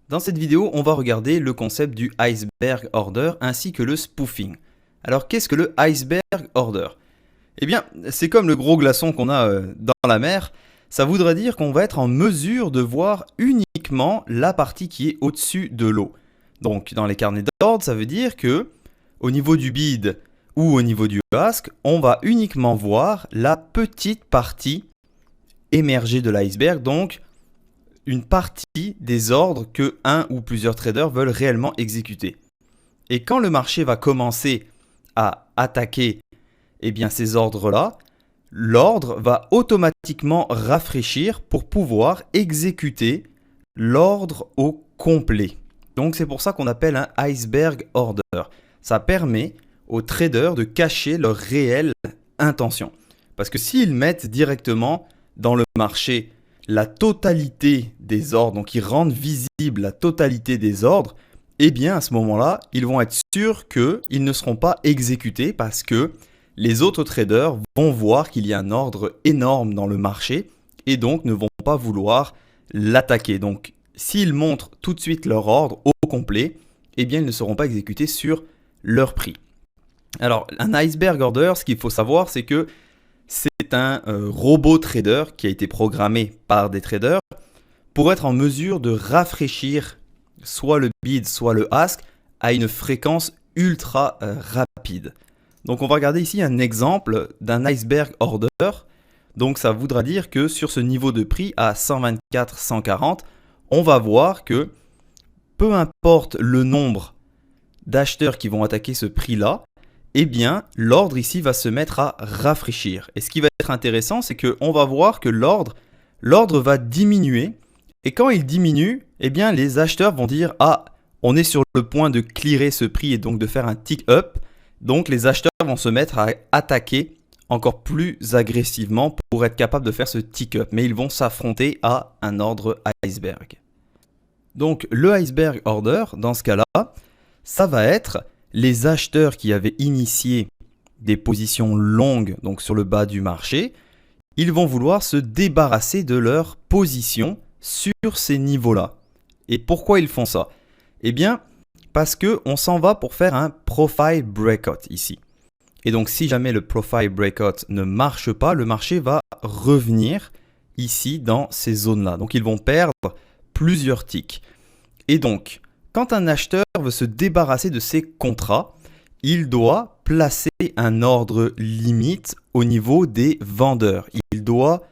Dans cette vidéo, on va regarder le concept du iceberg order ainsi que le spoofing. Alors qu'est-ce que le iceberg order? Eh bien, c'est comme le gros glaçon qu'on a dans la mer. Ça voudrait dire qu'on va être en mesure de voir uniquement la partie qui est au-dessus de l'eau. Donc dans les carnets d'ordre, ça veut dire que au niveau du bid ou au niveau du ask, on va uniquement voir la petite partie émerger de l'iceberg, donc une partie des ordres que un ou plusieurs traders veulent réellement exécuter. Et quand le marché va commencer à attaquer ces ordres-là, l'ordre va automatiquement rafraîchir pour pouvoir exécuter l'ordre au complet. Donc c'est pour ça qu'on appelle un iceberg order. Ça permet aux traders de cacher leur réelle intention. Parce que s'ils mettent directement dans le marché la totalité des ordres, donc ils rendent visible la totalité des ordres, eh bien à ce moment-là, ils vont être sûrs qu'ils ne seront pas exécutés parce que les autres traders vont voir qu'il y a un ordre énorme dans le marché et donc ne vont pas vouloir l'attaquer. Donc s'ils montrent tout de suite leur ordre au complet, eh bien ils ne seront pas exécutés sur leur prix. Alors un iceberg order, ce qu'il faut savoir, c'est que c'est un robot trader qui a été programmé par des traders pour être en mesure de rafraîchir soit le bid, soit le ask à une fréquence ultra rapide. Donc on va regarder ici un exemple d'un iceberg order. Donc ça voudra dire que sur ce niveau de prix à 124, 140, on va voir que peu importe le nombre d'acheteurs qui vont attaquer ce prix-là, eh bien, l'ordre ici va se mettre à rafraîchir. Et ce qui va être intéressant, c'est qu'on va voir que l'ordre va diminuer. Et quand il diminue, eh bien, les acheteurs vont dire « Ah, on est sur le point de clearer ce prix et donc de faire un tick up. » Donc, les acheteurs vont se mettre à attaquer encore plus agressivement pour être capables de faire ce tick up. Mais ils vont s'affronter à un ordre iceberg. Donc, le iceberg order, dans ce cas-là, ça va être les acheteurs qui avaient initié des positions longues donc sur le bas du marché, ils vont vouloir se débarrasser de leur position sur ces niveaux-là. Et pourquoi ils font ça? Eh bien, parce qu'on s'en va pour faire un profile breakout ici. Et donc, si jamais le profile breakout ne marche pas, le marché va revenir ici dans ces zones-là. Donc, ils vont perdre plusieurs ticks. Et donc, quand un acheteur veut se débarrasser de ses contrats, il doit placer un ordre limite au niveau des vendeurs. Il doit,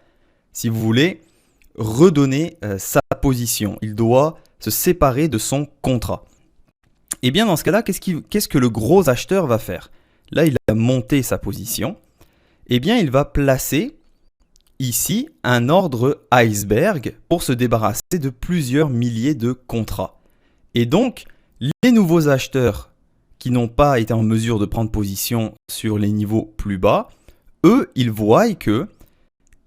si vous voulez, redonner sa position. Il doit se séparer de son contrat. Et bien dans ce cas-là, qu'est-ce que le gros acheteur va faire? Là, il a monté sa position. Eh bien, il va placer ici un ordre iceberg pour se débarrasser de plusieurs milliers de contrats. Et donc, les nouveaux acheteurs qui n'ont pas été en mesure de prendre position sur les niveaux plus bas, eux, ils voient que,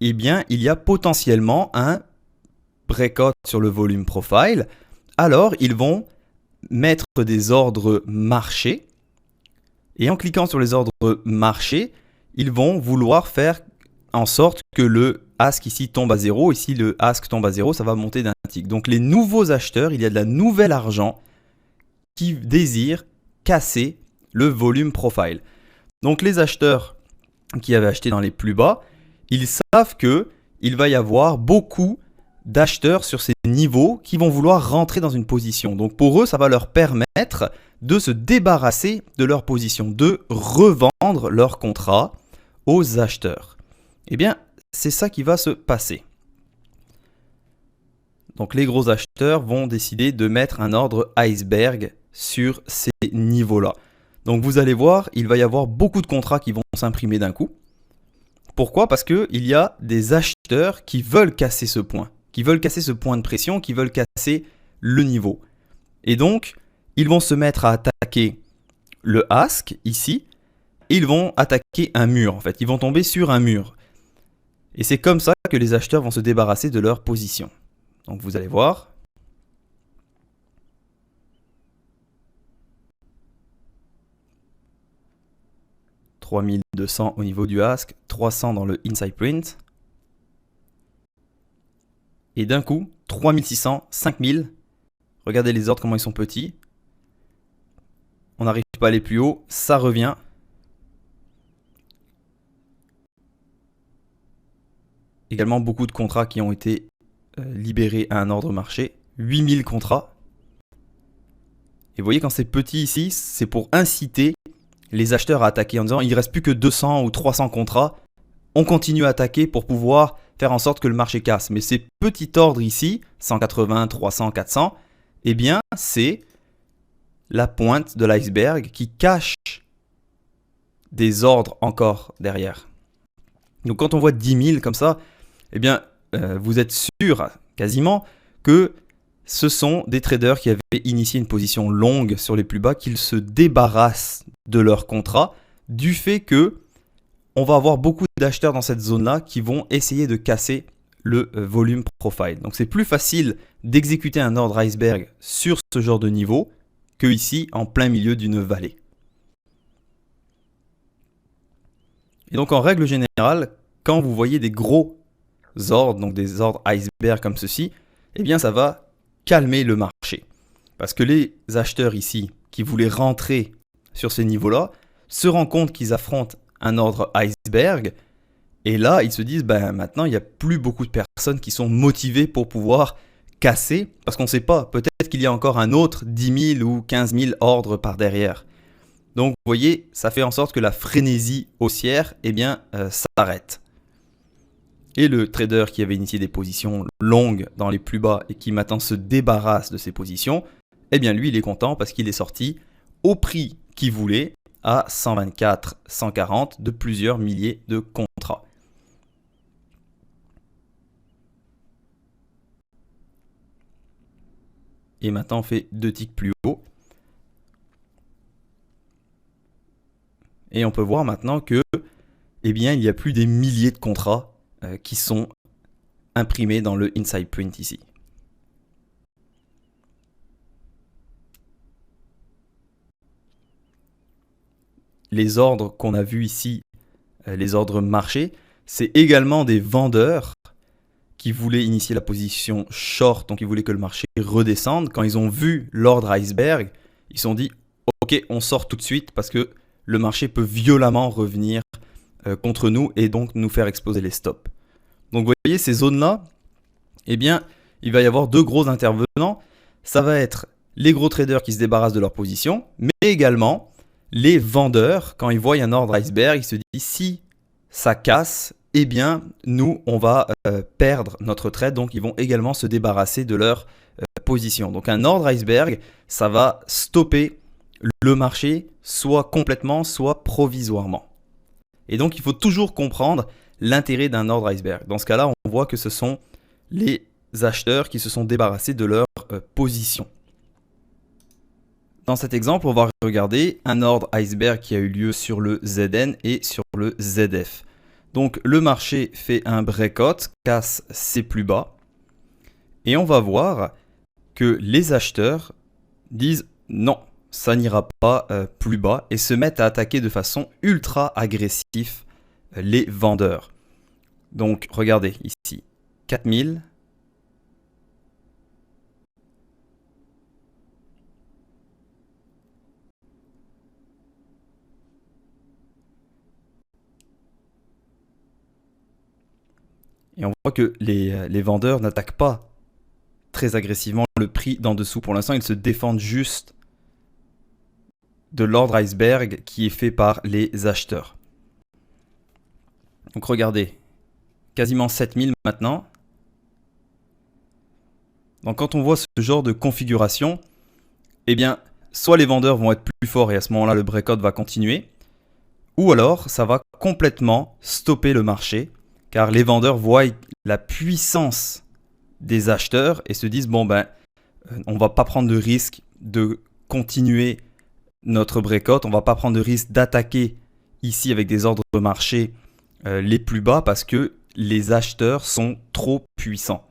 eh bien, il y a potentiellement un breakout sur le volume profile. Alors, ils vont mettre des ordres marché. Et en cliquant sur les ordres marché, ils vont vouloir faire en sorte que le ask ici tombe à 0. Ici, le ask tombe à 0, ça va monter d'un tick. Donc, les nouveaux acheteurs, il y a de la nouvelle argent qui désirent casser le volume profile. Donc, les acheteurs qui avaient acheté dans les plus bas, ils savent qu'il va y avoir beaucoup d'acheteurs sur ces niveaux qui vont vouloir rentrer dans une position. Donc, pour eux, ça va leur permettre de se débarrasser de leur position, de revendre leur contrat aux acheteurs. Eh bien, c'est ça qui va se passer. Donc les gros acheteurs vont décider de mettre un ordre iceberg sur ces niveaux-là. Donc vous allez voir, il va y avoir beaucoup de contrats qui vont s'imprimer d'un coup. Pourquoi? Parce qu'il y a des acheteurs qui veulent casser ce point, qui veulent casser ce point de pression, qui veulent casser le niveau. Et donc, ils vont se mettre à attaquer le ask ici, et ils vont attaquer un mur en fait. Ils vont tomber sur un mur. Et c'est comme ça que les acheteurs vont se débarrasser de leur position. Donc vous allez voir. « 3200 au niveau du ask, 300 dans le inside print. Et d'un coup, 3600, 5000. Regardez les ordres, comment ils sont petits. On n'arrive pas à aller plus haut, ça revient. Également beaucoup de contrats qui ont été libérés à un ordre marché. 8000 contrats. Et vous voyez, quand c'est petit ici, c'est pour inciter les acheteurs à attaquer en disant il ne reste plus que 200 ou 300 contrats. On continue à attaquer pour pouvoir faire en sorte que le marché casse. Mais ces petits ordres ici, 180, 300, 400, eh bien, c'est la pointe de l'iceberg qui cache des ordres encore derrière. Donc quand on voit 10 000 comme ça, eh bien, vous êtes sûr quasiment que ce sont des traders qui avaient initié une position longue sur les plus bas, qu'ils se débarrassent de leur contrat du fait que on va avoir beaucoup d'acheteurs dans cette zone-là qui vont essayer de casser le volume profile. Donc c'est plus facile d'exécuter un ordre iceberg sur ce genre de niveau que ici en plein milieu d'une vallée. Et donc en règle générale, quand vous voyez des gros ordres, donc des ordres iceberg comme ceci, eh bien ça va calmer le marché. Parce que les acheteurs ici qui voulaient rentrer sur ces niveaux-là se rendent compte qu'ils affrontent un ordre iceberg et là ils se disent maintenant il n'y a plus beaucoup de personnes qui sont motivées pour pouvoir casser parce qu'on ne sait pas, peut-être qu'il y a encore un autre 10 000 ou 15 000 ordres par derrière. Donc vous voyez, ça fait en sorte que la frénésie haussière s'arrête. Et le trader qui avait initié des positions longues dans les plus bas et qui maintenant se débarrasse de ses positions, eh bien lui il est content parce qu'il est sorti au prix qu'il voulait à 124, 140 de plusieurs milliers de contrats. Et maintenant on fait 2 ticks plus haut. Et on peut voir maintenant que il y a plus des milliers de contrats qui sont imprimés dans le inside print ici. Les ordres qu'on a vus ici, les ordres marchés, c'est également des vendeurs qui voulaient initier la position short, donc ils voulaient que le marché redescende. Quand ils ont vu l'ordre iceberg, ils se sont dit ok, on sort tout de suite parce que le marché peut violemment revenir contre nous et donc nous faire exploser les stops. Donc vous voyez, ces zones-là, il va y avoir 2 gros intervenants. Ça va être les gros traders qui se débarrassent de leur position, mais également les vendeurs, quand ils voient un ordre iceberg, ils se disent si ça casse, nous, on va perdre notre trade. Donc ils vont également se débarrasser de leur position. Donc un ordre iceberg, ça va stopper le marché, soit complètement, soit provisoirement. Et donc il faut toujours comprendre l'intérêt d'un ordre iceberg. Dans ce cas-là, on voit que ce sont les acheteurs qui se sont débarrassés de leur position. Dans cet exemple, on va regarder un ordre iceberg qui a eu lieu sur le ZN et sur le ZF. Donc le marché fait un breakout, casse ses plus bas. Et on va voir que les acheteurs disent non, ça n'ira pas plus bas et se mettent à attaquer de façon ultra agressive les vendeurs. Donc regardez ici, 4000. Et on voit que les vendeurs n'attaquent pas très agressivement le prix d'en dessous. Pour l'instant, ils se défendent juste de l'ordre iceberg qui est fait par les acheteurs. Donc regardez, quasiment 7000 maintenant. Donc quand on voit ce genre de configuration, soit les vendeurs vont être plus forts et à ce moment-là, le breakout va continuer, ou alors ça va complètement stopper le marché, car les vendeurs voient la puissance des acheteurs et se disent on va pas prendre de risque de continuer notre breakout, on va pas prendre de risque d'attaquer ici avec des ordres de marché les plus bas parce que les acheteurs sont trop puissants.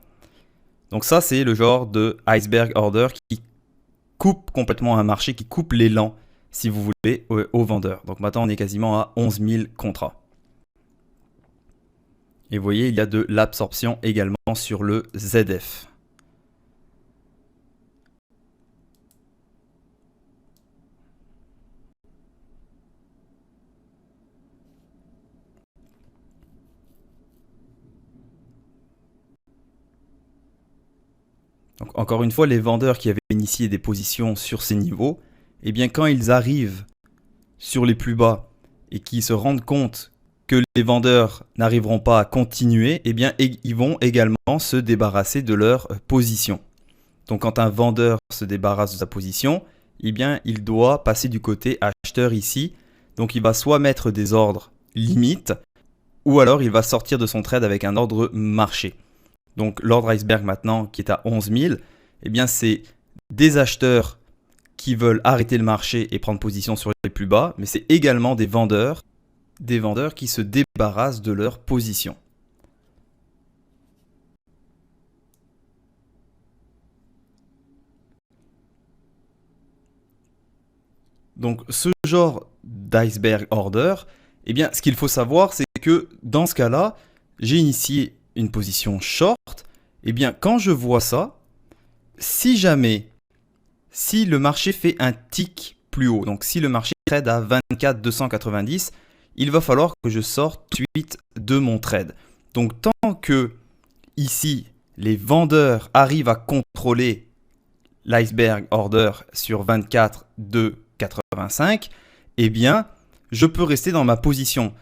Donc ça, c'est le genre de iceberg order qui coupe complètement un marché, qui coupe l'élan, si vous voulez, aux vendeurs. Donc maintenant, on est quasiment à 11 000 contrats. Et vous voyez, il y a de l'absorption également sur le ZF. Donc, encore une fois, les vendeurs qui avaient initié des positions sur ces niveaux, eh bien quand ils arrivent sur les plus bas et qu'ils se rendent compte que les vendeurs n'arriveront pas à continuer, eh bien ils vont également se débarrasser de leur position. Donc quand un vendeur se débarrasse de sa position, eh bien il doit passer du côté acheteur ici. Donc il va soit mettre des ordres limites, ou alors il va sortir de son trade avec un ordre marché. Donc l'ordre iceberg maintenant qui est à 11 000, eh bien c'est des acheteurs qui veulent arrêter le marché et prendre position sur les plus bas, mais c'est également des vendeurs qui se débarrassent de leur position. Donc ce genre d'iceberg order, eh bien ce qu'il faut savoir, c'est que dans ce cas-là, j'ai initié une position short. Eh bien quand je vois ça, si le marché fait un tick plus haut, donc si le marché trade à 24 290, il va falloir que je sorte tout de suite de mon trade. Donc tant que ici les vendeurs arrivent à contrôler l'iceberg order sur 24 285, eh bien je peux rester dans ma position.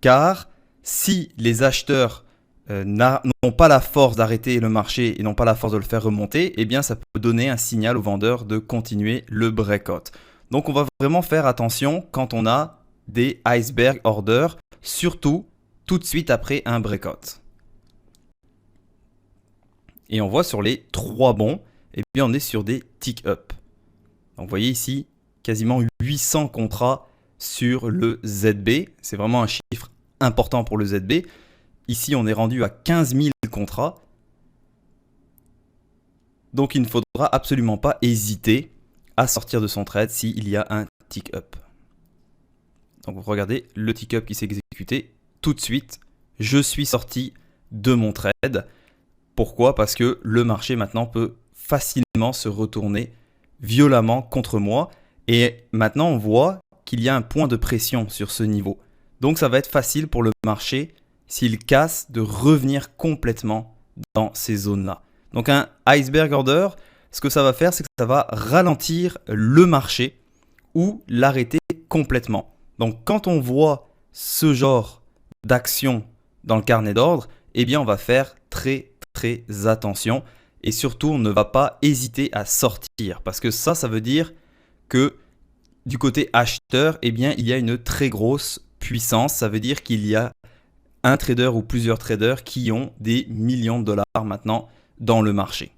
Car si les acheteurs n'ont pas la force d'arrêter le marché et n'ont pas la force de le faire remonter, eh bien ça peut donner un signal aux vendeurs de continuer le breakout. Donc on va vraiment faire attention quand on a des iceberg orders, surtout tout de suite après un breakout. Et on voit sur les 3 bons, eh bien on est sur des tick up. Donc vous voyez ici quasiment 800 contrats sur le ZB, c'est vraiment un chiffre important pour le ZB. Ici, on est rendu à 15 000 contrats. Donc, il ne faudra absolument pas hésiter à sortir de son trade s'il y a un tick up. Donc, vous regardez le tick up qui s'est exécuté tout de suite. Je suis sorti de mon trade. Pourquoi ? Parce que le marché maintenant peut facilement se retourner violemment contre moi. Et maintenant, on voit qu'il y a un point de pression sur ce niveau. Donc, ça va être facile pour le marché, s'il casse, de revenir complètement dans ces zones-là. Donc un iceberg order, ce que ça va faire, c'est que ça va ralentir le marché ou l'arrêter complètement. Donc quand on voit ce genre d'action dans le carnet d'ordre, eh bien on va faire très très attention et surtout on ne va pas hésiter à sortir parce que ça veut dire que du côté acheteur, eh bien il y a une très grosse puissance. Ça veut dire qu'il y a un trader ou plusieurs traders qui ont des millions de dollars maintenant dans le marché.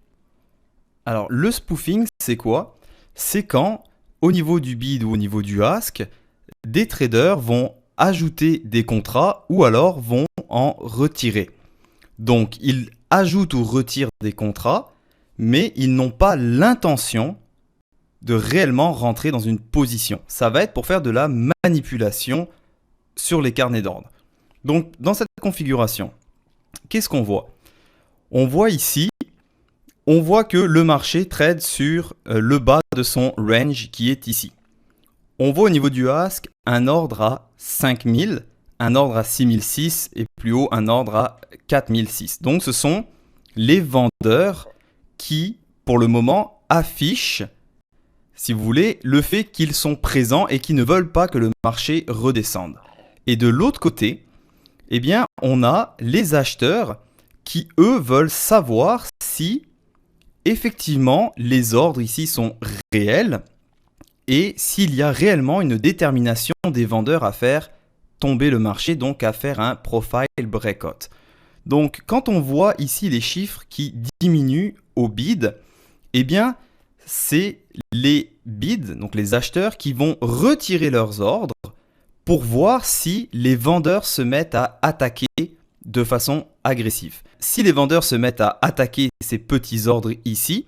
Alors le spoofing, c'est quoi ? C'est quand au niveau du bid ou au niveau du ask, des traders vont ajouter des contrats ou alors vont en retirer. Donc ils ajoutent ou retirent des contrats, mais ils n'ont pas l'intention de réellement rentrer dans une position. Ça va être pour faire de la manipulation sur les carnets d'ordre. Donc, dans cette configuration, qu'est-ce qu'on voit ? On voit ici, on voit que le marché trade sur le bas de son range qui est ici. On voit au niveau du ask un ordre à 5000, un ordre à 6006 et plus haut un ordre à 4006. Donc, ce sont les vendeurs qui, pour le moment, affichent, si vous voulez, le fait qu'ils sont présents et qu'ils ne veulent pas que le marché redescende. Et de l'autre côté, eh bien, on a les acheteurs qui, eux, veulent savoir si, effectivement, les ordres ici sont réels et s'il y a réellement une détermination des vendeurs à faire tomber le marché, donc à faire un profile breakout. Donc, quand on voit ici les chiffres qui diminuent au bid, eh bien, c'est les bids, donc les acheteurs, qui vont retirer leurs ordres pour voir si les vendeurs se mettent à attaquer de façon agressive. Si les vendeurs se mettent à attaquer ces petits ordres ici,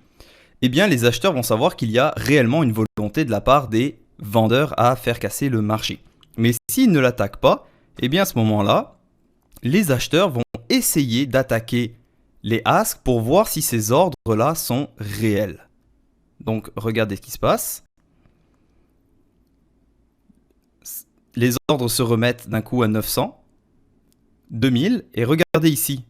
eh bien les acheteurs vont savoir qu'il y a réellement une volonté de la part des vendeurs à faire casser le marché. Mais s'ils ne l'attaquent pas, eh bien à ce moment-là, les acheteurs vont essayer d'attaquer les asks pour voir si ces ordres-là sont réels. Donc regardez ce qui se passe. Les ordres se remettent d'un coup à 900, 2000, et regardez ici,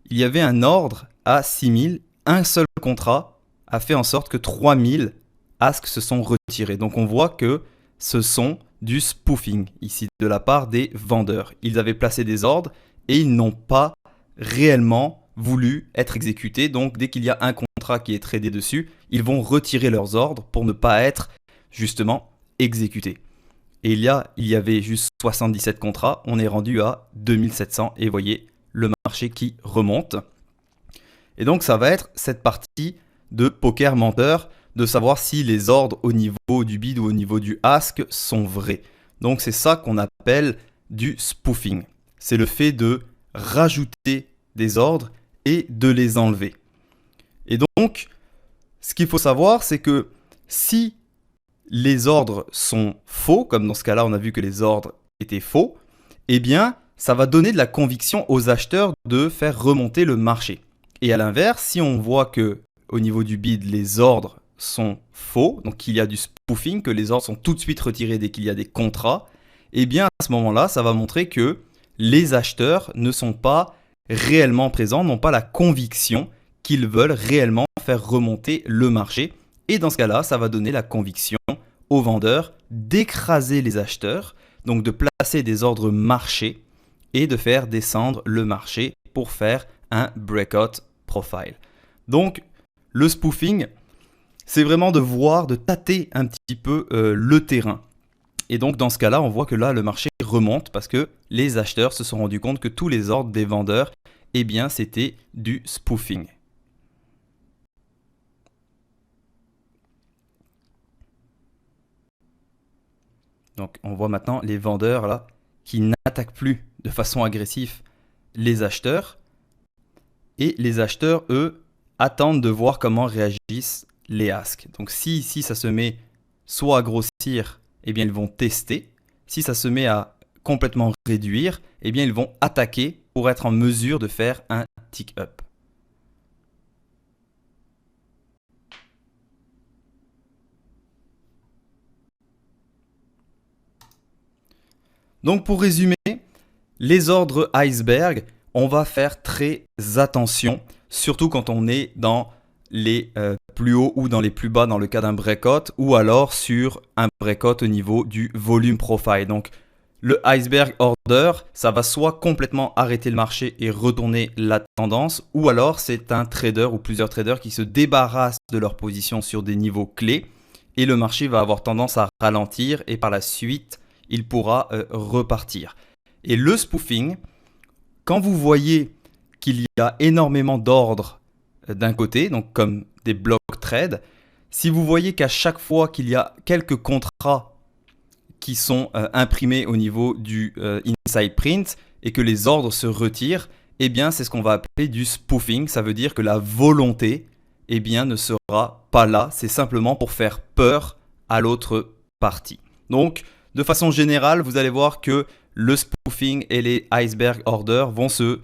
il y avait un ordre à 6000, un seul contrat a fait en sorte que 3000 asks se sont retirés. Donc on voit que ce sont du spoofing ici de la part des vendeurs. Ils avaient placé des ordres et ils n'ont pas réellement voulu être exécutés. Donc dès qu'il y a un contrat qui est tradé dessus, ils vont retirer leurs ordres pour ne pas être justement exécutés. Et il y avait juste 77 contrats, on est rendu à 2700 et voyez le marché qui remonte. Et donc ça va être cette partie de poker menteur, de savoir si les ordres au niveau du bid ou au niveau du ask sont vrais. Donc c'est ça qu'on appelle du spoofing. C'est le fait de rajouter des ordres et de les enlever. Et donc, ce qu'il faut savoir, c'est que si les ordres sont faux, comme dans ce cas-là, on a vu que les ordres étaient faux, eh bien, ça va donner de la conviction aux acheteurs de faire remonter le marché. Et à l'inverse, si on voit que au niveau du bid, les ordres sont faux, donc qu'il y a du spoofing, que les ordres sont tout de suite retirés dès qu'il y a des contrats, eh bien, à ce moment-là, ça va montrer que les acheteurs ne sont pas réellement présents, n'ont pas la conviction qu'ils veulent réellement faire remonter le marché. Et dans ce cas-là, ça va donner la conviction aux vendeurs d'écraser les acheteurs, donc de placer des ordres marché et de faire descendre le marché pour faire un breakout profile. Donc, le spoofing, c'est vraiment de voir, de tâter un petit peu le terrain. Et donc, dans ce cas-là, on voit que là, le marché remonte parce que les acheteurs se sont rendus compte que tous les ordres des vendeurs, eh bien, c'était du spoofing. Donc, on voit maintenant les vendeurs là qui n'attaquent plus de façon agressive les acheteurs. Et les acheteurs, eux, attendent de voir comment réagissent les asks. Donc, si ici, ça se met soit à grossir, eh bien, ils vont tester. Si ça se met à complètement réduire, eh bien, ils vont attaquer pour être en mesure de faire un tick up. Donc, pour résumer, les ordres iceberg, on va faire très attention, surtout quand on est dans les plus hauts ou dans les plus bas dans le cas d'un breakout, ou alors sur un breakout au niveau du volume profile. Donc le iceberg order, ça va soit complètement arrêter le marché et retourner la tendance, ou alors c'est un trader ou plusieurs traders qui se débarrassent de leur position sur des niveaux clés et le marché va avoir tendance à ralentir et par la suite il pourra repartir. Et le spoofing, quand vous voyez qu'il y a énormément d'ordres d'un côté, donc comme des block trades, si vous voyez qu'à chaque fois qu'il y a quelques contrats qui sont imprimés au niveau du inside print et que les ordres se retirent, eh bien c'est ce qu'on va appeler du spoofing. Ça veut dire que la volonté eh bien, ne sera pas là, c'est simplement pour faire peur à l'autre partie. Donc de façon générale, vous allez voir que le spoofing et les iceberg orders vont se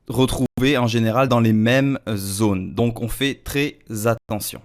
retrouver en général dans les mêmes zones. Donc on fait très attention.